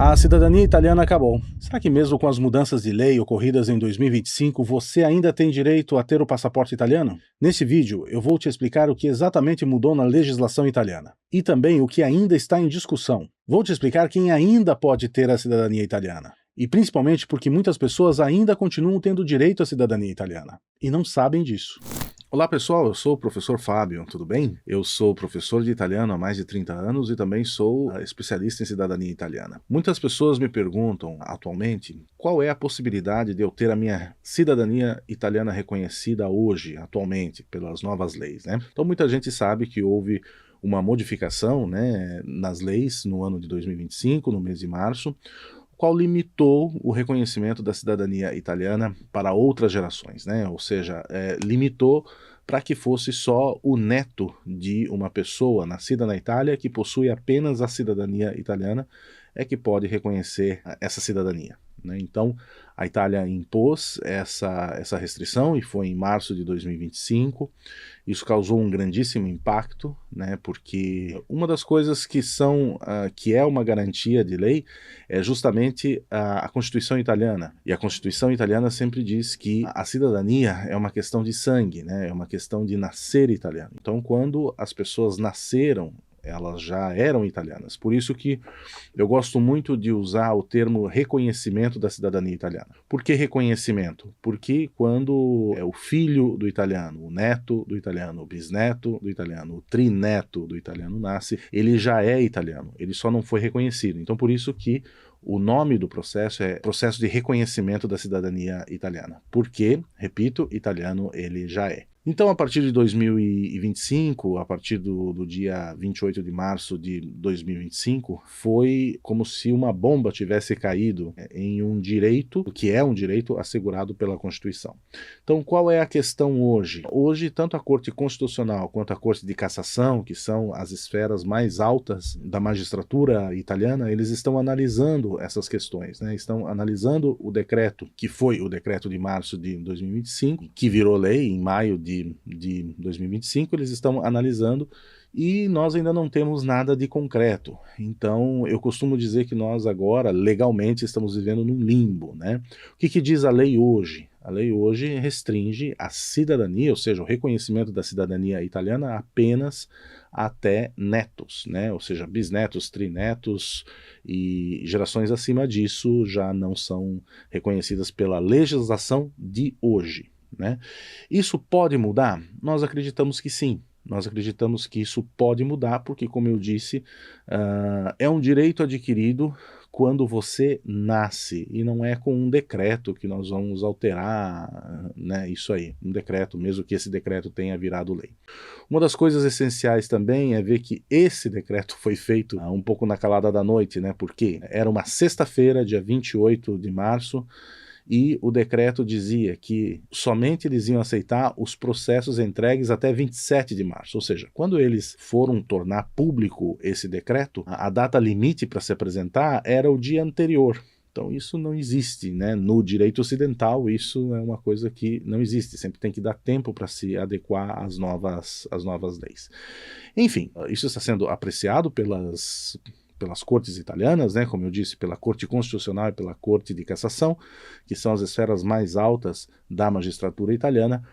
A cidadania italiana acabou. Será que mesmo com as mudanças de lei ocorridas em 2025, você ainda tem direito a ter o passaporte italiano? Nesse vídeo, eu vou te explicar o que exatamente mudou na legislação italiana. E também o que ainda está em discussão. Vou te explicar quem ainda pode ter a cidadania italiana. E principalmente porque muitas pessoas ainda continuam tendo direito à cidadania italiana. E não sabem disso. Olá pessoal, eu sou o professor Fábio, tudo bem? Eu sou professor de italiano há mais de 30 anos e também sou especialista em cidadania italiana. Muitas pessoas me perguntam atualmente qual é a possibilidade de eu ter a minha cidadania italiana reconhecida hoje, atualmente, pelas novas leis, né? Então muita gente sabe que houve uma modificação, né, nas leis no ano de 2025, no mês de março, qual limitou o reconhecimento da cidadania italiana para outras gerações, né? Ou seja, limitou para que fosse só o neto de uma pessoa nascida na Itália que possui apenas a cidadania italiana é que pode reconhecer essa cidadania, né? Então, a Itália impôs essa restrição e foi em março de 2025. Isso causou um grandíssimo impacto, né? Porque uma das coisas que é uma garantia de lei é justamente a Constituição italiana. E a Constituição italiana sempre diz que a cidadania é uma questão de sangue, né? É uma questão de nascer italiano. Então, quando as pessoas nasceram, elas já eram italianas. Por isso que eu gosto muito de usar o termo reconhecimento da cidadania italiana. Por que reconhecimento? Porque quando é o filho do italiano, o neto do italiano, o bisneto do italiano, o trineto do italiano nasce, ele já é italiano, ele só não foi reconhecido. Então por isso que o nome do processo é processo de reconhecimento da cidadania italiana. Porque, repito, italiano ele já é. Então, a partir de 2025, a partir do dia 28 de março de 2025, foi como se uma bomba tivesse caído em um direito, que é um direito assegurado pela Constituição. Então, qual é a questão hoje? Hoje, tanto a Corte Constitucional quanto a Corte de Cassação, que são as esferas mais altas da magistratura italiana, eles estão analisando essas questões, né? Estão analisando o decreto, que foi o decreto de março de 2025, que virou lei em maio de 2025, eles estão analisando e nós ainda não temos nada de concreto. Então, eu costumo dizer que nós agora, legalmente, estamos vivendo num limbo, né? O que diz a lei hoje? A lei hoje restringe a cidadania, ou seja, o reconhecimento da cidadania italiana apenas até netos, né? Ou seja, bisnetos, trinetos e gerações acima disso já não são reconhecidas pela legislação de hoje, né? Isso pode mudar? Nós acreditamos que sim. Nós acreditamos que isso pode mudar porque, como eu disse, é um direito adquirido quando você nasce e não é com um decreto que nós vamos alterar, né, isso aí, um decreto, mesmo que esse decreto tenha virado lei. Uma das coisas essenciais também é ver que esse decreto foi feito um pouco na calada da noite, né, porque era uma sexta-feira, dia 28 de março, e o decreto dizia que somente eles iam aceitar os processos entregues até 27 de março, ou seja, quando eles foram tornar público esse decreto, a data limite para se apresentar era o dia anterior. Então isso não existe, né? No direito ocidental isso é uma coisa que não existe, sempre tem que dar tempo para se adequar às novas leis. Enfim, isso está sendo apreciado pelas cortes italianas, né, como eu disse, pela Corte Constitucional e pela Corte de Cassação, que são as esferas mais altas da magistratura italiana,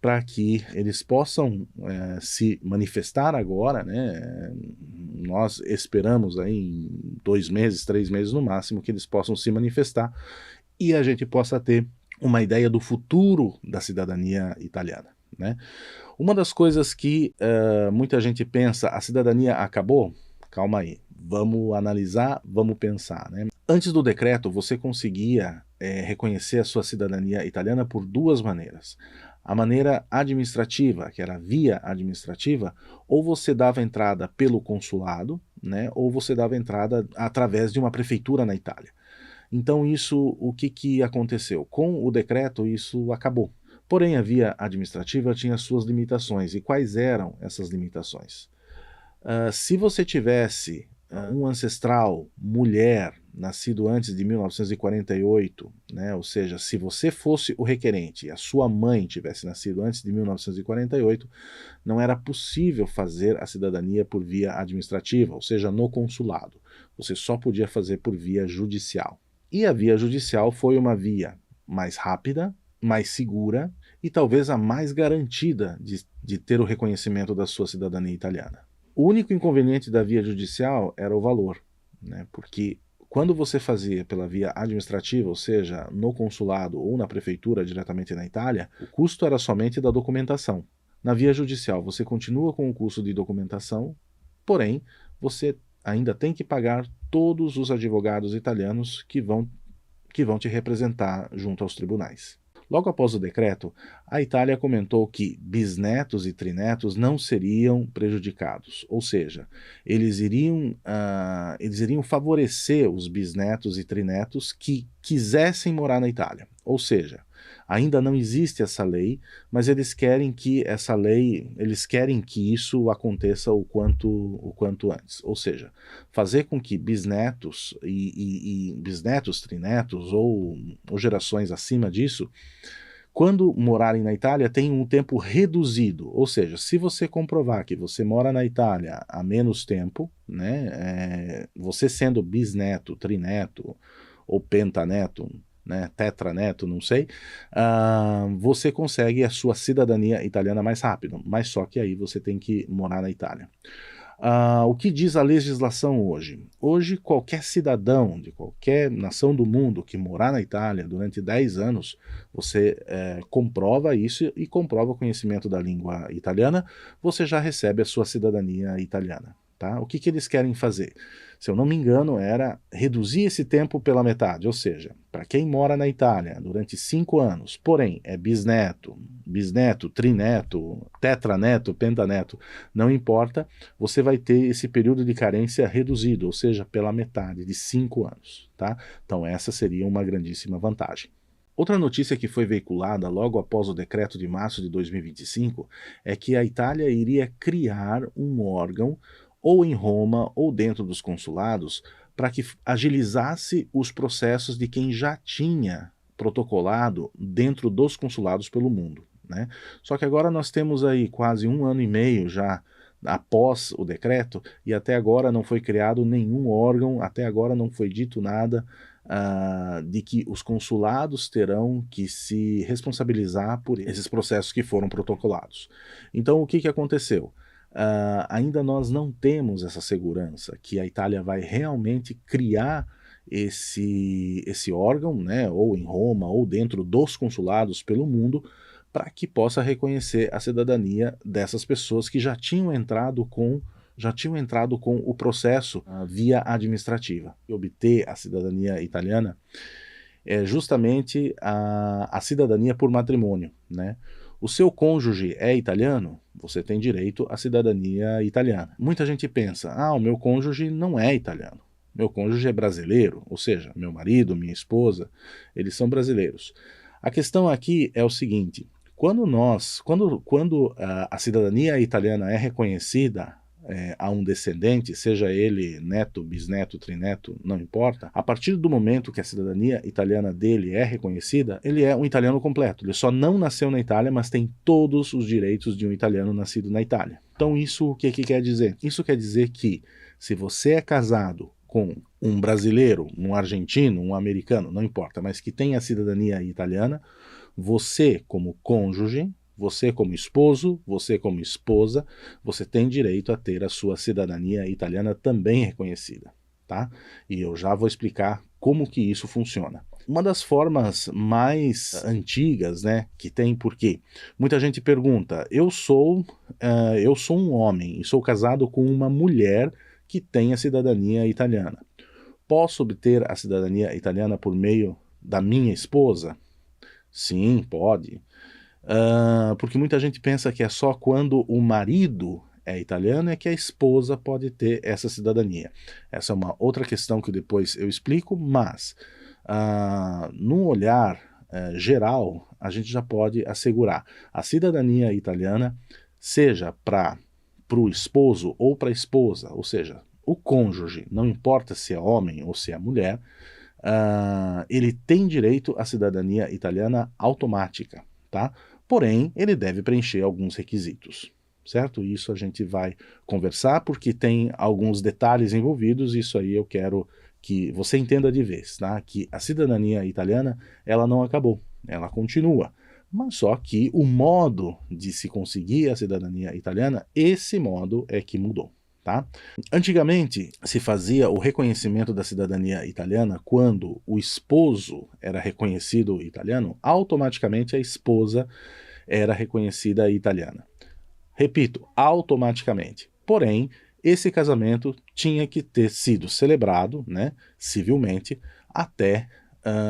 para que eles possam se manifestar agora, né? Nós esperamos aí em 2 meses, 3 meses no máximo, que eles possam se manifestar e a gente possa ter uma ideia do futuro da cidadania italiana, né? Uma das coisas que muita gente pensa, a cidadania acabou? Calma aí, vamos analisar, vamos pensar, né? Antes do decreto, você conseguia reconhecer a sua cidadania italiana por 2 maneiras. A maneira administrativa, que era via administrativa, ou você dava entrada pelo consulado, né, ou você dava entrada através de uma prefeitura na Itália. Então isso, o que aconteceu? Com o decreto, isso acabou. Porém, a via administrativa tinha suas limitações. E quais eram essas limitações? Se você tivesse um ancestral mulher nascido antes de 1948, né, ou seja, se você fosse o requerente e a sua mãe tivesse nascido antes de 1948, não era possível fazer a cidadania por via administrativa, ou seja, no consulado. Você só podia fazer por via judicial. E a via judicial foi uma via mais rápida, mais segura e talvez a mais garantida de ter o reconhecimento da sua cidadania italiana. O único inconveniente da via judicial era o valor, né? Porque quando você fazia pela via administrativa, ou seja, no consulado ou na prefeitura diretamente na Itália, o custo era somente da documentação. Na via judicial, você continua com o custo de documentação, porém, você ainda tem que pagar todos os advogados italianos que vão te representar junto aos tribunais. Logo após o decreto, a Itália comentou que bisnetos e trinetos não seriam prejudicados, ou seja, eles iriam favorecer os bisnetos e trinetos que quisessem morar na Itália. Ou seja, ainda não existe essa lei, mas eles querem que isso aconteça o quanto antes. Ou seja, fazer com que bisnetos bisnetos, trinetos ou gerações acima disso, quando morarem na Itália, tenham um tempo reduzido. Ou seja, se você comprovar que você mora na Itália há menos tempo, né, você sendo bisneto, trineto ou pentaneto, né, tetraneto, não sei, você consegue a sua cidadania italiana mais rápido, mas só que aí você tem que morar na Itália. O que diz a legislação hoje? Hoje, qualquer cidadão de qualquer nação do mundo que morar na Itália durante 10 anos, você comprova isso e comprova o conhecimento da língua italiana, você já recebe a sua cidadania italiana. Tá? O que eles querem fazer? Se eu não me engano, era reduzir esse tempo pela metade, ou seja, para quem mora na Itália durante 5 anos, porém é bisneto, trineto, tetraneto, pentaneto, não importa, você vai ter esse período de carência reduzido, ou seja, pela metade, de 5 anos. Tá? Então essa seria uma grandíssima vantagem. Outra notícia que foi veiculada logo após o decreto de março de 2025 é que a Itália iria criar um órgão ou em Roma ou dentro dos consulados para que agilizasse os processos de quem já tinha protocolado dentro dos consulados pelo mundo, né? Só que agora nós temos aí quase 1 ano e meio já após o decreto e até agora não foi criado nenhum órgão, até agora não foi dito nada de que os consulados terão que se responsabilizar por esses processos que foram protocolados. Então o que aconteceu? Ainda nós não temos essa segurança que a Itália vai realmente criar esse órgão, né, ou em Roma ou dentro dos consulados pelo mundo, para que possa reconhecer a cidadania dessas pessoas que já tinham entrado com o processo via administrativa. E obter a cidadania italiana é justamente a cidadania por matrimônio, né? O seu cônjuge é italiano, você tem direito à cidadania italiana. Muita gente pensa, o meu cônjuge não é italiano, meu cônjuge é brasileiro, ou seja, meu marido, minha esposa, eles são brasileiros. A questão aqui é o seguinte, quando a cidadania italiana é reconhecida a um descendente, seja ele neto, bisneto, trineto, não importa, a partir do momento que a cidadania italiana dele é reconhecida, ele é um italiano completo. Ele só não nasceu na Itália, mas tem todos os direitos de um italiano nascido na Itália. Então isso o que quer dizer? Isso quer dizer que se você é casado com um brasileiro, um argentino, um americano, não importa, mas que tem a cidadania italiana, você como cônjuge, você como esposo, você como esposa, você tem direito a ter a sua cidadania italiana também reconhecida, tá? E eu já vou explicar como que isso funciona. Uma das formas mais antigas, né, que tem, porque muita gente pergunta, eu sou um homem e sou casado com uma mulher que tem a cidadania italiana. Posso obter a cidadania italiana por meio da minha esposa? Sim, pode. Porque muita gente pensa que é só quando o marido é italiano é que a esposa pode ter essa cidadania. Essa é uma outra questão que depois eu explico, mas num olhar geral, a gente já pode assegurar a cidadania italiana, seja para o esposo ou para a esposa, ou seja, o cônjuge, não importa se é homem ou se é mulher, ele tem direito à cidadania italiana automática, tá? Porém, ele deve preencher alguns requisitos, certo? Isso a gente vai conversar porque tem alguns detalhes envolvidos, isso aí eu quero que você entenda de vez, tá? Que a cidadania italiana, ela não acabou, ela continua. Mas só que o modo de se conseguir a cidadania italiana, esse modo é que mudou. Tá? Antigamente se fazia o reconhecimento da cidadania italiana quando o esposo era reconhecido italiano, automaticamente a esposa era reconhecida italiana. Repito, automaticamente. Porém, esse casamento tinha que ter sido celebrado, né, civilmente até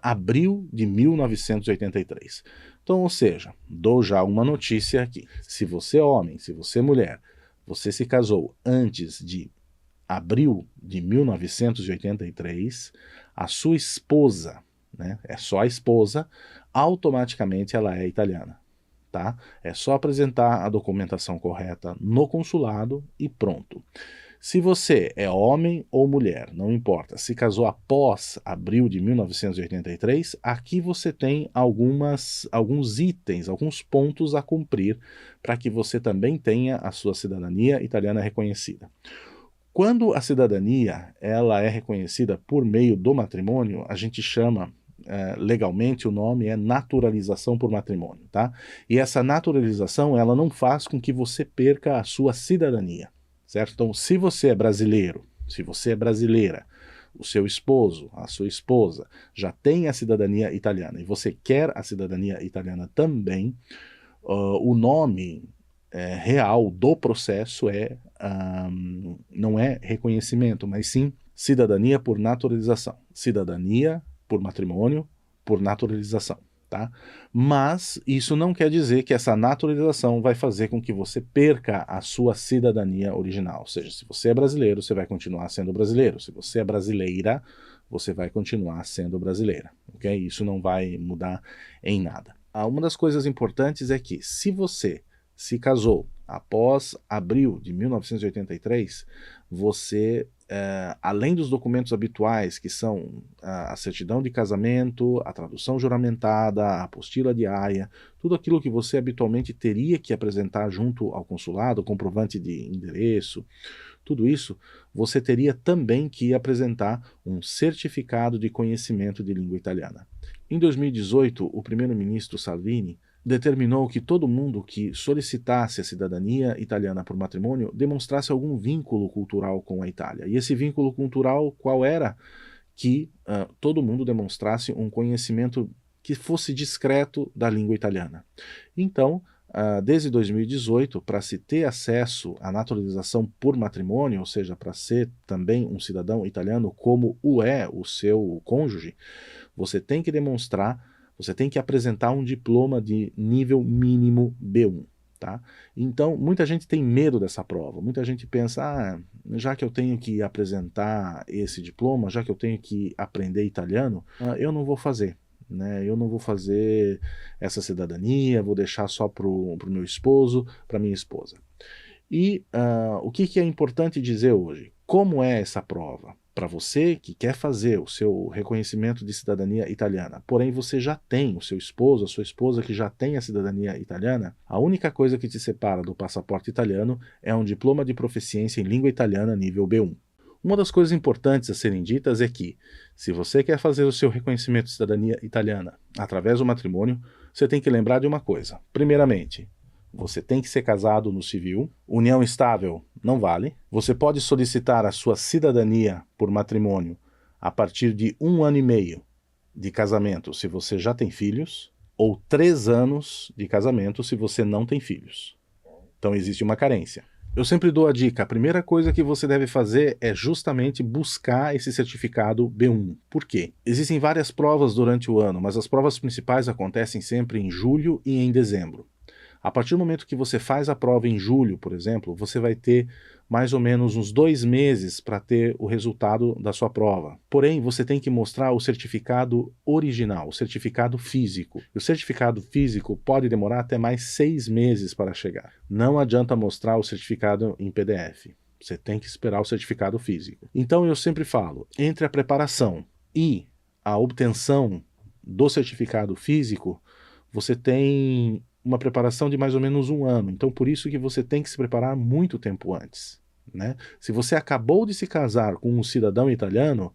abril de 1983. Então, ou seja, dou já uma notícia aqui. Se você é homem, se você é mulher, você se casou antes de abril de 1983, a sua esposa, né, é só a esposa, automaticamente ela é italiana. Tá? É só apresentar a documentação correta no consulado e pronto. Se você é homem ou mulher, não importa, se casou após abril de 1983, aqui você tem alguns itens, alguns pontos a cumprir para que você também tenha a sua cidadania italiana reconhecida. Quando a cidadania ela é reconhecida por meio do matrimônio, a gente chama legalmente o nome é naturalização por matrimônio, tá? E essa naturalização ela não faz com que você perca a sua cidadania, certo? Então, se você é brasileiro, se você é brasileira, o seu esposo, a sua esposa já tem a cidadania italiana e você quer a cidadania italiana também, o nome real do processo não é reconhecimento, mas sim cidadania por naturalização. Cidadania por matrimônio, por naturalização, tá? Mas isso não quer dizer que essa naturalização vai fazer com que você perca a sua cidadania original. Ou seja, se você é brasileiro, você vai continuar sendo brasileiro. Se você é brasileira, você vai continuar sendo brasileira, ok? Isso não vai mudar em nada. Uma das coisas importantes é que se você se casou após abril de 1983, você, além dos documentos habituais, que são a certidão de casamento, a tradução juramentada, a apostila de aia, tudo aquilo que você habitualmente teria que apresentar junto ao consulado, comprovante de endereço, tudo isso, você teria também que apresentar um certificado de conhecimento de língua italiana. Em 2018, o primeiro-ministro Salvini determinou que todo mundo que solicitasse a cidadania italiana por matrimônio demonstrasse algum vínculo cultural com a Itália. E esse vínculo cultural qual era? Que todo mundo demonstrasse um conhecimento que fosse discreto da língua italiana. Então, desde 2018, para se ter acesso à naturalização por matrimônio, ou seja, para ser também um cidadão italiano como o é o seu cônjuge, você tem que demonstrar, você tem que apresentar um diploma de nível mínimo B1. Tá? Então, muita gente tem medo dessa prova, muita gente pensa, já que eu tenho que apresentar esse diploma, já que eu tenho que aprender italiano, eu não vou fazer. Né? Eu não vou fazer essa cidadania, vou deixar só para o meu esposo, para minha esposa. E o que é importante dizer hoje? Como é essa prova? Para você que quer fazer o seu reconhecimento de cidadania italiana, porém você já tem o seu esposo, a sua esposa que já tem a cidadania italiana, a única coisa que te separa do passaporte italiano é um diploma de proficiência em língua italiana nível B1. Uma das coisas importantes a serem ditas é que, se você quer fazer o seu reconhecimento de cidadania italiana através do matrimônio, você tem que lembrar de uma coisa. Primeiramente, você tem que ser casado no civil, união estável não vale, você pode solicitar a sua cidadania por matrimônio a partir de 1 ano e meio de casamento se você já tem filhos, ou 3 anos de casamento se você não tem filhos. Então existe uma carência. Eu sempre dou a dica, a primeira coisa que você deve fazer é justamente buscar esse certificado B1. Por quê? Existem várias provas durante o ano, mas as provas principais acontecem sempre em julho e em dezembro. A partir do momento que você faz a prova em julho, por exemplo, você vai ter mais ou menos uns 2 meses para ter o resultado da sua prova. Porém, você tem que mostrar o certificado original, o certificado físico. E o certificado físico pode demorar até mais 6 meses para chegar. Não adianta mostrar o certificado em PDF. Você tem que esperar o certificado físico. Então eu sempre falo, entre a preparação e a obtenção do certificado físico, você tem uma preparação de mais ou menos 1 ano. Então por isso que você tem que se preparar muito tempo antes, né? Se você acabou de se casar com um cidadão italiano,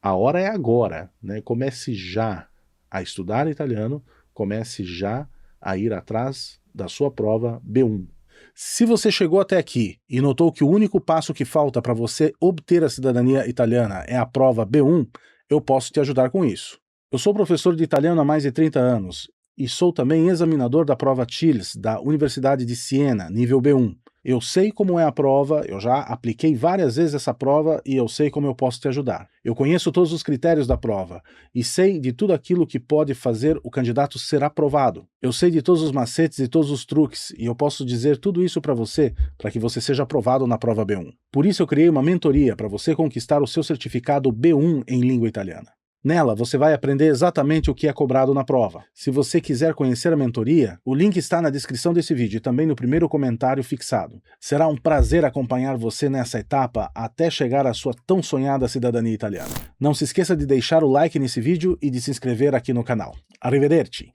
a hora é agora, né? Comece já a estudar italiano, comece já a ir atrás da sua prova B1. Se você chegou até aqui e notou que o único passo que falta para você obter a cidadania italiana é a prova B1, eu posso te ajudar com isso. Eu sou professor de italiano há mais de 30 anos e sou também examinador da prova TILS da Universidade de Siena, nível B1. Eu sei como é a prova, eu já apliquei várias vezes essa prova e eu sei como eu posso te ajudar. Eu conheço todos os critérios da prova e sei de tudo aquilo que pode fazer o candidato ser aprovado. Eu sei de todos os macetes e todos os truques e eu posso dizer tudo isso para que você seja aprovado na prova B1. Por isso eu criei uma mentoria para você conquistar o seu certificado B1 em língua italiana. Nela, você vai aprender exatamente o que é cobrado na prova. Se você quiser conhecer a mentoria, o link está na descrição desse vídeo e também no primeiro comentário fixado. Será um prazer acompanhar você nessa etapa até chegar à sua tão sonhada cidadania italiana. Não se esqueça de deixar o like nesse vídeo e de se inscrever aqui no canal. Arrivederci!